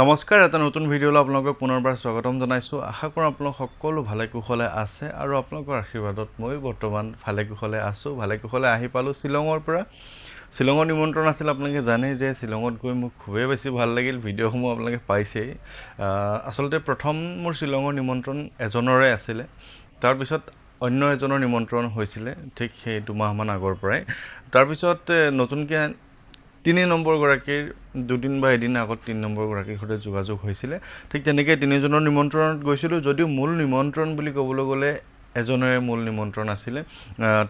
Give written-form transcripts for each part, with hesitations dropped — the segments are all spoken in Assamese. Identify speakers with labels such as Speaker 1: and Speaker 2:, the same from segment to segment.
Speaker 1: নমস্কাৰ এটা নতুন ভিডিঅ'লৈ আপোনালোকক পুনৰবাৰ স্বাগতম জনাইছোঁ আশা কৰোঁ আপোনালোক সকলো ভালে কুশলে আছে আৰু আপোনালোকৰ আশীৰ্বাদত মই বৰ্তমান ভালে কুশলে আছোঁ ভালে কুশলে আহি পালোঁ শ্বিলঙৰ পৰা শ্বিলঙৰ নিমন্ত্ৰণ আছিল আপোনালোকে জানে যে শ্বিলঙত গৈ মোক খুবেই বেছি ভাল লাগিল ভিডিঅ'সমূহ আপোনালোকে পাইছেই আচলতে প্ৰথম মোৰ শ্বিলঙৰ নিমন্ত্ৰণ এজনৰে আছিলে তাৰপিছত অন্য এজনৰ নিমন্ত্ৰণ হৈছিলে ঠিক সেই দুমাহমান আগৰ পৰাই তাৰপিছত নতুনকৈ 3 নম্বৰ গৰাকীৰ দুদিন বা এদিন আগত 3 নম্বৰ গৰাকীৰ সৈতে যোগাযোগ হৈছিলে ঠিক তেনেকৈ তিনিজনৰ নিমন্ত্ৰণত গৈছিলোঁ যদিও মূল নিমন্ত্ৰণ বুলি ক'বলৈ গ'লে এজনৰে মূল নিমন্ত্ৰণ আছিলে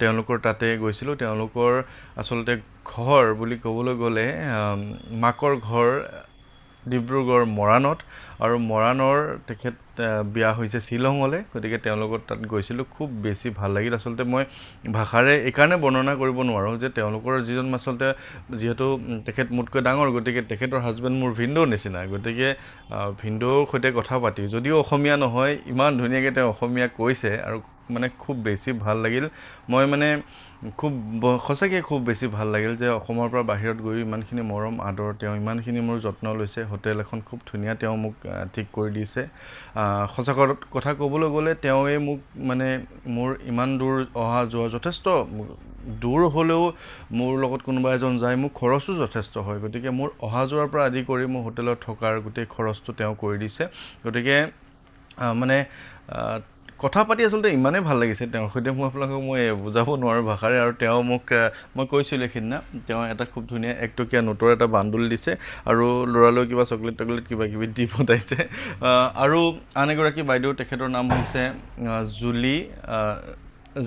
Speaker 1: তেওঁলোকৰ তাতে গৈছিলোঁ তেওঁলোকৰ আচলতে ঘৰ বুলি ক'বলৈ গ'লে মাকৰ ঘৰ ডিব্ৰুগড় মৰাণত আৰু মৰাণৰ তেখেত বিয়া হৈছে শ্বিলঙলৈ গতিকে তেওঁলোকৰ তাত গৈছিলোঁ খুব বেছি ভাল লাগিল আচলতে মই ভাষাৰে এইকাৰণে বৰ্ণনা কৰিব নোৱাৰোঁ যে তেওঁলোকৰ যিজন আচলতে যিহেতু তেখেত মোতকৈ ডাঙৰ গতিকে তেখেতৰ হাজবেণ্ড মোৰ ভিনদেউৰ নিচিনা গতিকে ভিনদেউৰ সৈতে কথা পাতি যদিও অসমীয়া নহয় ইমান ধুনীয়াকৈ তেওঁ অসমীয়া কৈছে আৰু মানে খুব বেছি ভাল লাগিল মই মানে খুব সঁচাকৈ খুব বেছি ভাল লাগিল যে অসমৰ পৰা বাহিৰত গৈ ইমানখিনি মৰম আদৰ তেওঁ ইমানখিনি মোৰ যত্ন লৈছে হোটেল এখন খুব ধুনীয়া তেওঁ মোক ঠিক কৰি দিছে সঁচা কথা ক'বলৈ গ'লে তেওঁৱে মোক মানে মোৰ ইমান দূৰ অহা যোৱা যথেষ্ট দূৰ হ'লেও মোৰ লগত কোনোবা এজন যায় মোৰ খৰচো যথেষ্ট হয় গতিকে মোৰ অহা যোৱাৰ পৰা আদি কৰি মোৰ হোটেলত থকাৰ গোটেই খৰচটো তেওঁ কৰি দিছে গতিকে মানে কথা পাতি আচলতে ইমানেই ভাল লাগিছে তেওঁৰ সৈতে মই আপোনালোকক মই বুজাব নোৱাৰোঁ ভাষাৰে আৰু তেওঁ মোক মই কৈছিলোঁ সেইদিনা তেওঁ এটা খুব ধুনীয়া 1 টকীয়া নোটৰ এটা বান্দুল দিছে আৰু ল'ৰালৈ কিবা চকলেট কিবা কিবি দি পঠাইছে আৰু আন এগৰাকী বাইদেউ তেখেতৰ নাম হৈছে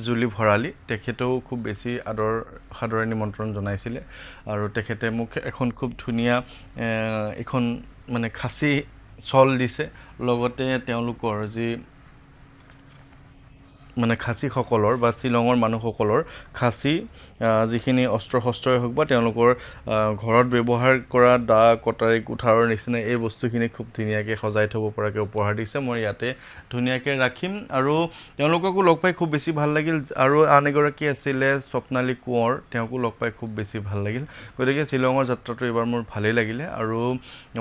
Speaker 1: জুলি ভৰালী তেখেতেও খুব বেছি সাদৰে নিমন্ত্ৰণ জনাইছিলে আৰু তেখেতে মোক এখন খুব ধুনীয়া এখন মানে খাচী চল দিছে লগতে তেওঁলোকৰ যি মানে খাচীসকলৰ বা শ্বিলঙৰ মানুহসকলৰ খাচী যিখিনি অস্ত্ৰ শস্ত্ৰই হওক বা তেওঁলোকৰ ঘৰত ব্যৱহাৰ কৰা দা কটাৰী কুঠাৰৰ নিচিনা এই বস্তুখিনি খুব ধুনীয়াকৈ সজাই থ'ব পৰাকৈ উপহাৰ দিছে মই ইয়াতে ধুনীয়াকৈ ৰাখিম আৰু তেওঁলোককো লগ পাই খুব বেছি ভাল লাগিল আৰু আন এগৰাকী আছিলে স্বপ্নালী কোঁৱৰ তেওঁকো লগ পাই খুব বেছি ভাল লাগিল গতিকে শ্বিলঙৰ যাত্ৰাটো এইবাৰ মোৰ ভালেই লাগিলে আৰু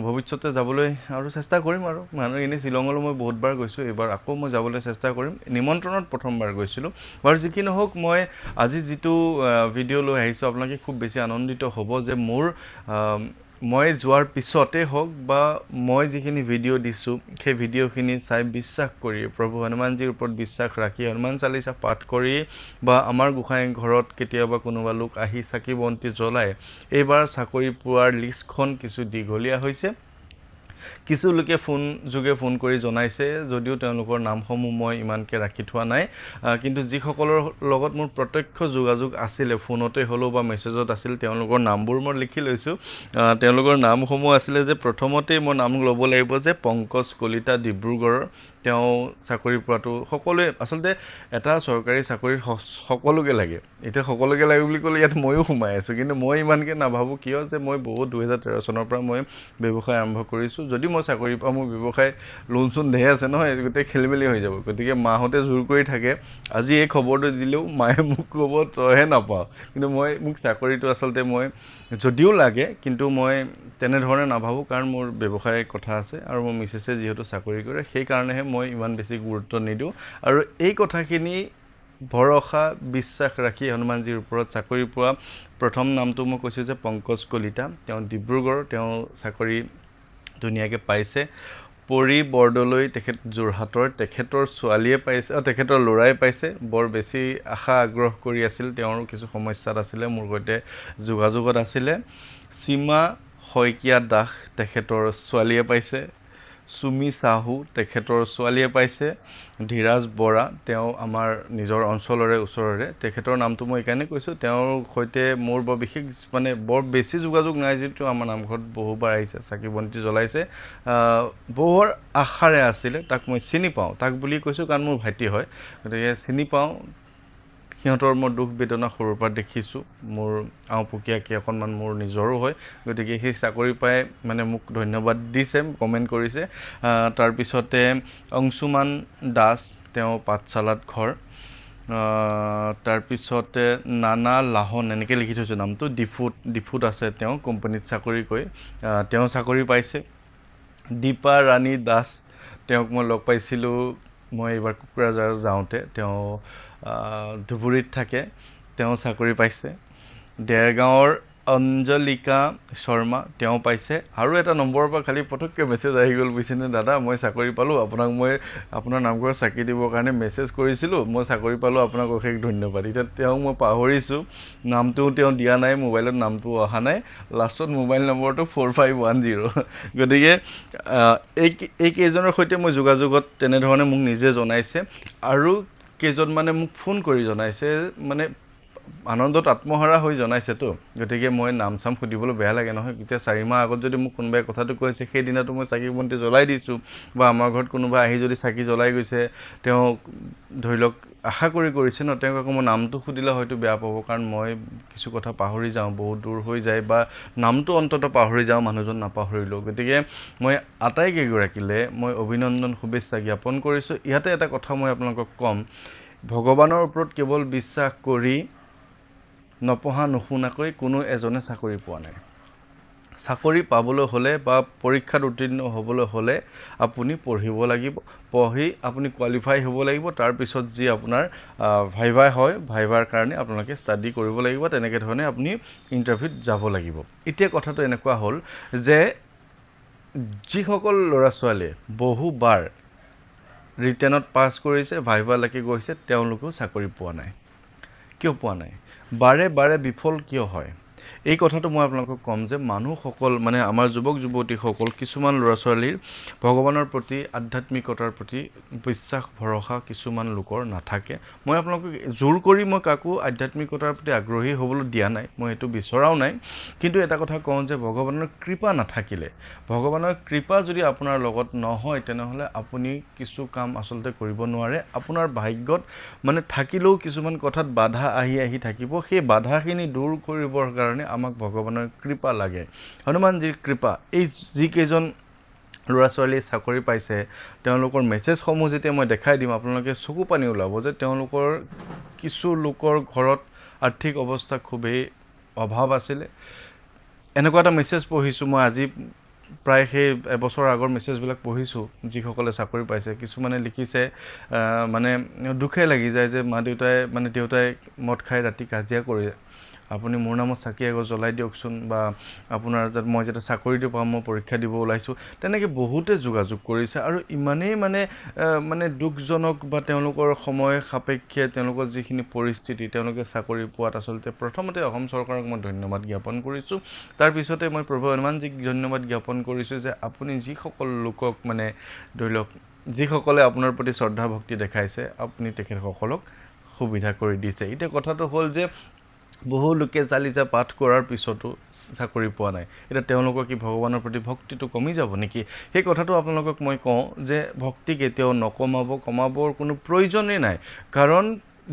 Speaker 1: ভৱিষ্যতে যাবলৈ আৰু চেষ্টা কৰিম আৰু এনেই শ্বিলঙলৈ মই বহুতবাৰ গৈছোঁ এইবাৰ আকৌ মই যাবলৈ চেষ্টা কৰিম নিমন্ত্ৰণত প্ৰথমবাৰ গৈছিলোঁ বাৰু যি কি নহওক মই আজি যিটো ভিডিঅ' লৈ আহিছোঁ আপোনালোকে খুব বেছি আনন্দিত হ'ব যে মোৰ মই যোৱাৰ পিছতে হওক বা মই যিখিনি ভিডিঅ' দিছোঁ সেই ভিডিঅ'খিনি চাই বিশ্বাস কৰি প্ৰভু হনুমানজীৰ ওপৰত বিশ্বাস ৰাখি হনুমান চালিচা পাঠ কৰি বা আমাৰ গোসাঁই ঘৰত কেতিয়াবা কোনোবা লোক আহি চাকি বন্তি জ্বলাই এইবাৰ চাকৰি পোৱাৰ লিষ্টখন কিছু দীঘলীয়া হৈছে কিছু লোকে ফোন কৰি জনাইছে যদিও তেওঁলোকৰ নামসমূহ মই ইমানকৈ ৰাখি থোৱা নাই কিন্তু যিসকলৰ লগত মোৰ প্ৰত্যক্ষ যোগাযোগ আছিলে ফোনতে হ'লেও বা মেছেজত আছিল তেওঁলোকৰ নামবোৰ মই লিখি লৈছোঁ তেওঁলোকৰ নামসমূহ আছিলে যে প্ৰথমতেই মই নাম ল'ব লাগিব যে পংকজ কলিতা ডিব্ৰুগড়ৰ তেওঁ চাকৰি পোৱাটো সকলোৱে আচলতে এটা চৰকাৰী চাকৰি সকলোকে লাগে এতিয়া সকলোকে লাগে বুলি ক'লে ইয়াত ময়ো সোমাই আছোঁ কিন্তু মই ইমানকৈ নাভাবোঁ কিয় যে মই বহুত 2013 চনৰ পৰা মই ব্যৱসায় আৰম্ভ কৰিছোঁ যদি মই চাকৰি পাওঁ মোৰ ব্যৱসায় লোন চোন ধেৰ আছে নহয় গোটেই খেলিমেলি হৈ যাব গতিকে মাহঁতে জোৰ কৰি থাকে আজি এই খবৰটো দিলেও মায়ে মোক ক'ব তইহে নাপাওঁ কিন্তু মোক চাকৰিটো আচলতে মই যদিও লাগে কিন্তু মই তেনেধৰণে নাভাবোঁ কাৰণ মোৰ ব্যৱসায়ৰ কথা আছে আৰু মোৰ মিছেছে যিহেতু চাকৰি কৰে সেইকাৰণেহে মই ইমান বেছি গুৰুত্ব নিদিওঁ আৰু এই কথাখিনি ভৰসা বিশ্বাস ৰাখি হনুমানজীৰ ওপৰত চাকৰি পোৱা প্ৰথম নামটো মই কৈছোঁ যে পংকজ কলিতা তেওঁ ডিব্ৰুগড় তেওঁ চাকৰি ধুনীয়াকৈ পাইছে পৰি বৰদলৈ তেখেত যোৰহাটৰ তেখেতৰ ছোৱালীয়ে পাইছে তেখেতৰ ল'ৰাই পাইছে বৰ বেছি আশা আগ্ৰহ কৰি আছিল তেওঁৰ কিছু সমস্যাত আছিলে মোৰ সৈতে যোগাযোগত আছিলে সীমা শইকীয়া দাস তেখেতৰ ছোৱালীয়ে পাইছে সুমি সাহু তেখেতৰ ছোৱালীয়ে পাইছে ধীৰাজ বৰা তেওঁ আমাৰ নিজৰ অঞ্চলৰে ওচৰৰে তেখেতৰ নামটো মই এইকাৰণে কৈছোঁ তেওঁৰ সৈতে মোৰ বৰ বেছি যোগাযোগ নাই যদিও আমাৰ নামঘৰত বহুবাৰ আহিছে চাকি বন্তি জ্বলাইছে বৰ আশাৰে আছিলে তাক মই চিনি পাওঁ তাক বুলি কৈছোঁ কাৰণ মোৰ ভাইটি হয় গতিকে চিনি পাওঁ সিহঁতৰ মই দুখ বেদনা সৰুৰ পৰা দেখিছোঁ মোৰ আওপকীয়াকৈ অকণমান মোৰ নিজৰো হয় গতিকে সেই চাকৰি পাই মানে মোক ধন্যবাদ দিছে কমেণ্ট কৰিছে তাৰপিছতে অংশুমান দাস তেওঁ পাঠশালাত ঘৰ তাৰপিছতে নানা লাহন এনেকৈ লিখি থৈছোঁ নামটো ডিফুত আছে তেওঁ কোম্পানীত চাকৰি কৰি তেওঁ চাকৰি পাইছে দীপা ৰাণী দাস তেওঁক মই লগ পাইছিলোঁ মই এইবাৰ কোকৰাঝাৰ যাওঁতে তেওঁ ধুবুৰীত থাকে তেওঁ চাকৰি পাইছে দেৰগাঁৱৰ অঞ্জলিকা শৰ্মা তেওঁ পাইছে আৰু এটা নম্বৰৰ পৰা খালি পটককৈ মেছেজ আহি গ'ল বুজিছেনে দাদা মই চাকৰি পালোঁ আপোনাক মই আপোনাৰ নামঘৰত চাকি দিবৰ কাৰণে মেছেজ কৰিছিলোঁ মই চাকৰি পালোঁ আপোনাক অশেষ ধন্যবাদ এতিয়া তেওঁক মই পাহৰিছোঁ নামটোও তেওঁ দিয়া নাই মোবাইলত নামটো অহা নাই লাষ্টত মোবাইল নম্বৰটো 4510 গতিকে এই কেইজনৰ সৈতে মই যোগাযোগত তেনেধৰণে মোক নিজে জনাইছে আৰু কেইজনমানে মোক ফোন কৰি জনাইছে মানে আনন্দত আত্মহাৰা হৈ জনাইছেতো গতিকে মই নাম চাম সুধিবলৈ বেয়া লাগে নহয় এতিয়া 4 মাহ আগত যদি মোক কোনোবাই কথাটো কৈছে সেই দিনাটো মই চাকি বন্তি জ্বলাই দিছোঁ বা আমাৰ ঘৰত কোনোবা আহি যদি চাকি জ্বলাই গৈছে তেওঁ ধৰি লওক আশা কৰিছে ন তেওঁক আকৌ মই নামটো সুধিলে হয়তো বেয়া পাব কাৰণ মই কিছু কথা পাহৰি যাওঁ বহুত দূৰ হৈ যায় বা নামটো অন্তত পাহৰি যাওঁ মানুহজন নাপাহৰিলোঁ গতিকে মই আটাইকেইগৰাকীলে মই অভিনন্দন শুভেচ্ছা জ্ঞাপন কৰিছোঁ ইয়াতে এটা কথা মই আপোনালোকক ক'ম ভগৱানৰ ওপৰত কেৱল বিশ্বাস কৰি নপঢ়া নুশুনাকৈ কোনো এজনে চাকৰি পোৱা নাই চাকৰি পাবলৈ হ'লে বা পৰীক্ষাত উত্তীৰ্ণ হ'বলৈ হ'লে আপুনি পঢ়িব লাগিব পঢ়ি আপুনি কোৱালিফাই হ'ব লাগিব তাৰ পিছত যি আপোনাৰ ভাইভা হয় ভাইভাৰ কাৰণে আপোনালোকে ষ্টাডি কৰিব লাগিব তেনেকৈ ধৰণে আপুনি ইণ্টাৰভিউত যাব লাগিব এতিয়া কথাটো এনেকুৱা হ'ল যে যিসকল ল'ৰা ছোৱালীয়ে বহুবাৰ ৰিটেনত পাছ কৰিছে ভাইভালৈকে গৈছে তেওঁলোকেও চাকৰি পোৱা নাই কিয় পোৱা নাই বাৰে বাৰে বিফল কিয় হয় এই কথাটো মই আপোনালোকক ক'ম যে মানুহসকল মানে আমাৰ যুৱক যুৱতীসকল কিছুমান ল'ৰা ছোৱালীৰ ভগৱানৰ প্ৰতি আধ্যাত্মিকতাৰ প্ৰতি বিশ্বাস ভৰসা কিছুমান লোকৰ নাথাকে মই আপোনালোকক জোৰ কৰি মই কাকো আধ্যাত্মিকতাৰ প্ৰতি আগ্ৰহী হ'বলৈ দিয়া নাই মই এইটো বিচৰাও নাই কিন্তু এটা কথা কওঁ যে ভগৱানৰ কৃপা নাথাকিলে ভগৱানৰ কৃপা যদি আপোনাৰ লগত নহয় তেনেহ'লে আপুনি কিছু কাম আচলতে কৰিব নোৱাৰে আপোনাৰ ভাগ্যত মানে থাকিলেও কিছুমান কথাত বাধা আহি থাকিব সেই বাধাখিনি দূৰ কৰিবৰ কাৰণে আমাক ভগৱানৰ কৃপা লাগে হনুমানজীৰ কৃপা এই যিকেইজন ল'ৰা ছোৱালীয়ে চাকৰি পাইছে তেওঁলোকৰ মেছেজসমূহ যেতিয়া মই দেখাই দিম আপোনালোকে চকু পানী ওলাব যে তেওঁলোকৰ কিছু লোকৰ ঘৰত আৰ্থিক অৱস্থা খুবেই অভাৱ আছিলে এনেকুৱা এটা মেছেজ পঢ়িছোঁ মই আজি প্ৰায় সেই এবছৰ আগৰ মেছেজবিলাক পঢ়িছোঁ যিসকলে চাকৰি পাইছে কিছুমানে লিখিছে মানে দুখে লাগি যায় যে মা দেউতাই মানে দেউতাই মদ খাই ৰাতি কাজিয়া কৰে আপুনি মোৰ নামত চাকি এগছ জ্বলাই দিয়কচোন বা আপোনাৰ মই যেতিয়া চাকৰিটো পাম মই পৰীক্ষা দিব ওলাইছোঁ তেনেকৈ বহুতে যোগাযোগ কৰিছে আৰু ইমানেই মানে দুখজনক বা তেওঁলোকৰ সময় সাপেক্ষে তেওঁলোকৰ যিখিনি পৰিস্থিতি তেওঁলোকে চাকৰি পোৱাত আচলতে প্ৰথমতে অসম চৰকাৰক মই ধন্যবাদ জ্ঞাপন কৰিছোঁ তাৰপিছতে মই প্ৰভু হনুমানজীক ধন্যবাদ জ্ঞাপন কৰিছোঁ যে আপুনি যিসকল লোকক মানে ধৰি লওক যিসকলে আপোনাৰ প্ৰতি শ্ৰদ্ধা ভক্তি দেখাইছে আপুনি তেখেতসকলক সুবিধা কৰি দিছে এতিয়া কথাটো হ'ল যে বহু লোকে চালিচা পাঠ কৰাৰ পিছতো চাকৰি পোৱা নাই এতিয়া তেওঁলোকৰ কি ভগৱানৰ প্ৰতি ভক্তিটো কমি যাব নেকি সেই কথাটো আপোনালোকক মই কওঁ যে ভক্তি কেতিয়াও কমাবৰ কোনো প্ৰয়োজনেই নাই কাৰণ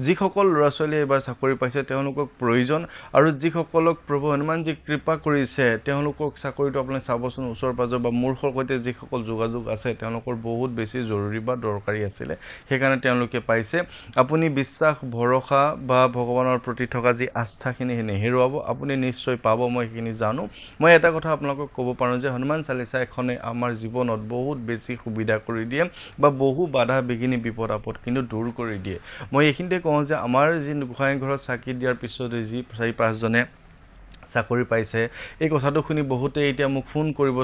Speaker 1: যিসকল ল'ৰা ছোৱালীয়ে এবাৰ চাকৰি পাইছে তেওঁলোকক প্ৰয়োজন আৰু যিসকলক প্ৰভু হনুমানজী কৃপা কৰিছে তেওঁলোকক চাকৰিটো আপুনি চাবচোন ওচৰ পাজৰ বা মোৰ সৈতে যিসকল যোগাযোগ আছে তেওঁলোকৰ বহুত বেছি জৰুৰী বা দৰকাৰী আছিলে সেইকাৰণে তেওঁলোকে পাইছে আপুনি বিশ্বাস ভৰসা বা ভগৱানৰ প্ৰতি থকা যি আস্থাখিনি নেহেৰুৱাব আপুনি নিশ্চয় পাব মই সেইখিনি জানো মই এটা কথা আপোনালোকক ক'ব পাৰোঁ যে হনুমান চালিচা এখনে আমাৰ জীৱনত বহুত বেছি সুবিধা কৰি দিয়ে বা বহু বাধা বিঘিনি বিপদ আপদ কিন্তু দূৰ কৰি দিয়ে মই এইখিনিতে কওঁ যে আমাৰ যি গোসাঁই ঘৰত চাকি দিয়াৰ পিছতে যি 4-5 জনে চাকৰি পাইছে এই কথাটো শুনি বহুতে এতিয়া মোক ফোন কৰিব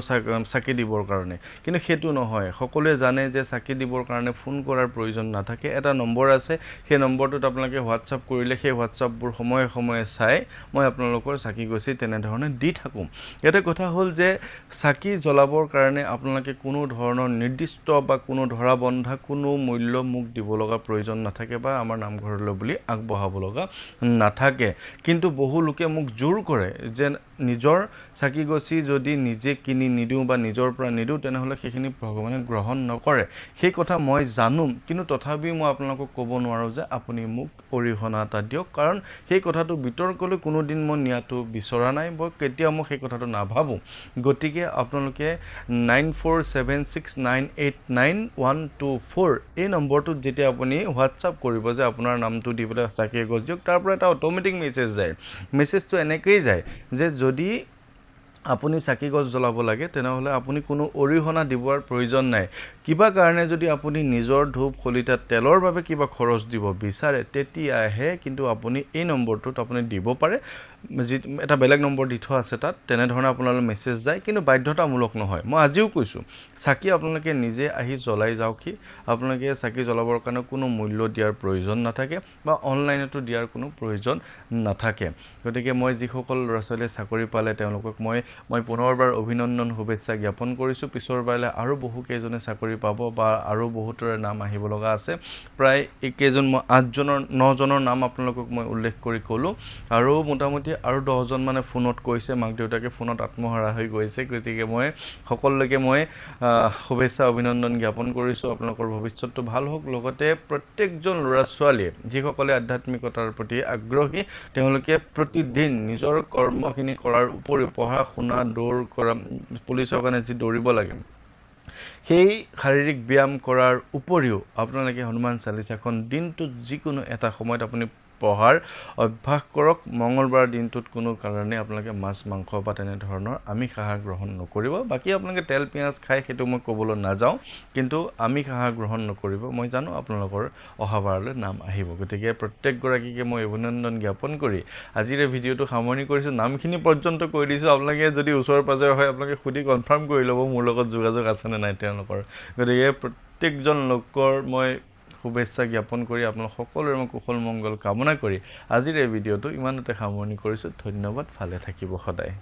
Speaker 1: চাকি দিবৰ কাৰণে কিন্তু সেইটো নহয় সকলোৱে জানে যে চাকি দিবৰ কাৰণে ফোন কৰাৰ প্ৰয়োজন নাথাকে এটা নম্বৰ আছে সেই নম্বৰটোত আপোনালোকে হোৱাটছআপ কৰিলে সেই হোৱাটছআপবোৰ সময়ে সময়ে চাই মই আপোনালোকৰ চাকি গছি তেনেধৰণে দি থাকোঁ এটা কথা হ'ল যে চাকি জ্বলাবৰ কাৰণে আপোনালোকে কোনো ধৰণৰ নিৰ্দিষ্ট বা কোনো ধৰা বন্ধা কোনো মূল্য মোক দিব লগা প্ৰয়োজন নাথাকে বা আমাৰ নামঘৰলৈ বুলি আগবঢ়াব লগা নাথাকে কিন্তু বহু লোকে মোক জোৰ কৰে যে নিজৰ চাকি গছি যদি নিজে কিনি নিদিওঁ বা নিজৰ পৰা নিদিওঁ তেনেহ'লে সেইখিনি ভগৱানে গ্ৰহণ নকৰে সেই কথা মই জানো কিন্তু তথাপিও মই আপোনালোকক ক'ব নোৱাৰোঁ যে আপুনি মোক অৰিহণা এটা দিয়ক কাৰণ সেই কথাটো বিতৰ্কলৈ কোনোদিন মই নিয়াটো বিচৰা নাই মই কেতিয়াও মই সেই কথাটো নাভাবোঁ গতিকে আপোনালোকে 9476989124 এই নম্বৰটোত যেতিয়া আপুনি হোৱাটছআপ কৰিব যে আপোনাৰ নামটো দি পেলাই চাকি এগছ দিয়ক তাৰ পৰা এটা অট'মেটিক মেছেজ যায় মেছেজটো এনেকৈয়ে যায় যে যদি আপুনি চাকি গছ জ্বলাব লাগে তেনেহ'লে আপুনি কোনো অৰিহণা দিবৰ প্ৰয়োজন নাই কিবা কাৰণে যদি আপুনি নিজৰ ধূপ খলিতাত তেলৰ বাবে কিবা খৰচ দিব বিচাৰে তেতিয়াহে কিন্তু আপুনি এই নম্বৰটোত আপুনি দিব পাৰে এটা বেলেগ নম্বৰ দি থোৱা আছে তাত তেনেধৰণে আপোনালৈ মেছেজ যায় কিন্তু বাধ্যতামূলক নহয় মই আজিও কৈছোঁ চাকি আপোনালোকে নিজে আহি জ্বলাই যাওকহি আপোনালোকে চাকি জ্বলাবৰ কাৰণে কোনো মূল্য দিয়াৰ প্ৰয়োজন নাথাকে বা অনলাইনতো দিয়াৰ কোনো প্ৰয়োজন নাথাকে গতিকে মই যিসকল ল'ৰা ছোৱালীয়ে চাকৰি পালে তেওঁলোকক মই পুনৰবাৰ অভিনন্দন শুভেচ্ছা জ্ঞাপন কৰিছোঁ পিছৰ বাৰলৈ আৰু বহু কেইজনে চাকৰি পাব বা আৰু বহুতৰে নাম আহিব লগা আছে প্ৰায় এইকেইজন মই 9জনৰ নাম আপোনালোকক মই উল্লেখ কৰি ক'লোঁ আৰু মোটামুটি আৰু 10জন মানে ফোনত কৈছে মাক দেউতাকে ফোনত আত্মহাৰা হৈ গৈছে গতিকে মই সকলোকে মই শুভেচ্ছা অভিনন্দন জ্ঞাপন কৰিছোঁ আপোনালোকৰ ভৱিষ্যতটো ভাল হওক লগতে প্ৰত্যেকজন ল'ৰা ছোৱালীয়ে যিসকলে আধ্যাত্মিকতাৰ প্ৰতি আগ্ৰহী তেওঁলোকে প্ৰতিদিন নিজৰ কৰ্মখিনি কৰাৰ উপৰিও পঢ়া শুনা দৌৰ কৰা পুলিচৰ কাৰণে যি দৌৰিব লাগে সেই শাৰীৰিক ব্যায়াম কৰাৰ উপৰিও আপোনালোকে হনুমান চালিচাখন দিনটোত যিকোনো এটা সময়ত আপুনি পঢ়াৰ অভ্যাস কৰক মঙ্গলবাৰ দিনটোত কোনো কাৰণে আপোনালোকে মাছ মাংস বা তেনে ধৰণৰ আমিষ আহাৰ গ্ৰহণ নকৰিব বাকি আপোনালোকে তেল পিঁয়াজ খাই সেইটো মই ক'বলৈ নাযাওঁ কিন্তু আমিষ আহাৰ গ্ৰহণ নকৰিব মই জানো আপোনালোকৰ অহাবাৰলৈ নাম আহিব গতিকে প্ৰত্যেকগৰাকীকে মই অভিনন্দন জ্ঞাপন কৰি আজিৰ এই ভিডিঅ'টো সামৰণি কৰিছোঁ নামখিনি পৰ্যন্ত কৈ দিছোঁ আপোনালোকে যদি ওচৰ পাজৰ হয় আপোনালোকে সুধি কনফাৰ্ম কৰি ল'ব মোৰ লগত যোগাযোগ আছেনে নাই তেওঁলোকৰ গতিকে প্ৰত্যেকজন লোকৰ মই শুভেচ্ছা জ্ঞাপন কৰি আপোনালোক সকলোৰে মই কুশল মংগল কামনা কৰি আজিৰ এই ভিডিঅ'টো ইমানতে সামৰণি কৰিছোঁ ধন্যবাদ ভালে থাকিব সদায়